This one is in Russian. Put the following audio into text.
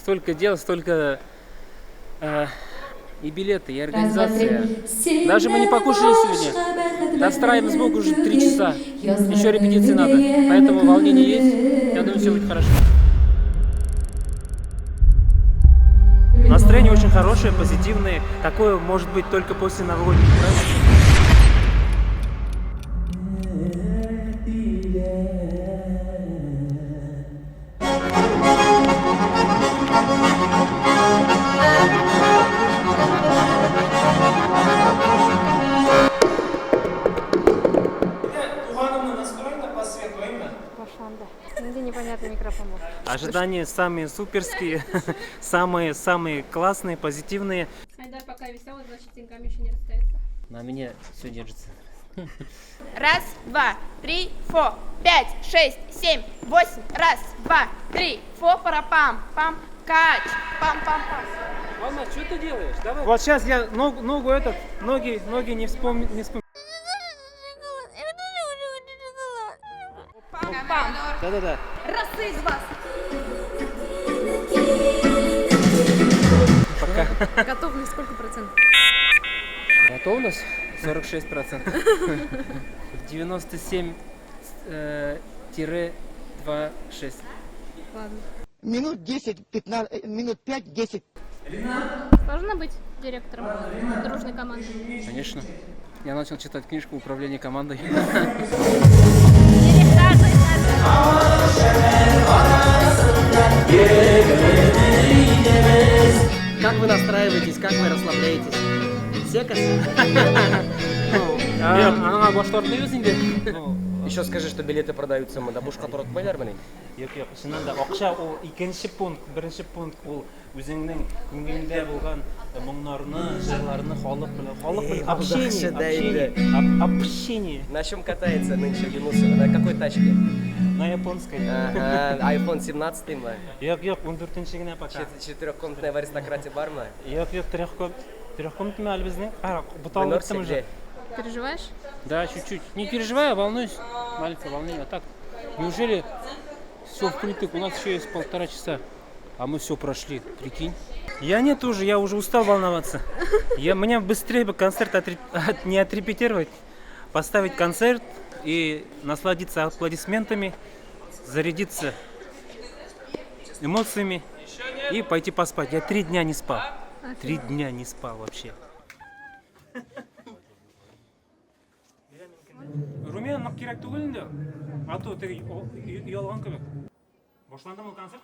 Столько дел, столько и билеты, и организация. Даже мы не покушали сегодня. Достраиваем звук уже 3 часа. Еще репетиции надо. Поэтому волнение есть. Я думаю, все будет хорошо. Настроение очень хорошее, позитивное. Такое может быть только после новогодних праздников. Где непонятный микрофон. Ожидания самые суперские, самые классные, позитивные. Айдар пока веселый, значит, деньгами еще не расстается. На меня все держится. Раз, два, три, фо, 5, 6, 7, 8. Раз, два, три, фо, пара-пам, пам, кач, пам-пам-пам. Алма, что ты делаешь? Давай. Вот сейчас я ноги не вспомню. Пам. Да-да-да. Раз из вас. Пока. Готовность сколько процентов? Готовность 46%. 97-26. Ладно. Минут 10-15, минут 5-10. Сложно быть директором дружной команды? Конечно. Я начал читать книжку «Управление командой». Как вы настраиваетесь, как вы расслабляетесь? Секас? Еще скажи, что билеты продаются мы. Да бушка турат байлар міне. Yok, шынында ақша ол екінші пункт, бірінші пункт ол өзіңнің көңіліңде болған мұңларны, жырларны халық общение. На чем катается нынче Юнусов? На какой тачке? На японской. Ага, iPhone 17 ма? Yok, 14-ші гіне пока. Четырехкомнатная в аристократе бар ма? Yok, трехкомнатный әлі біздің. Бұтал Вы өттім норсик уже. Переживаешь? Да, чуть-чуть. Не переживай, волнуюсь. Маленькое волнение. А так, неужели все впритык? У нас еще есть 1,5 часа. А мы все прошли, прикинь. Я нет уже, я уже устал волноваться. Мне быстрее бы концерт не отрепетировать, поставить концерт и насладиться аплодисментами, зарядиться эмоциями и пойти поспать. Я 3 дня не спал. 3 дня не спал вообще. Румен керек түгел енді. А то ты ұялған кебек. Бошланды ма концерт?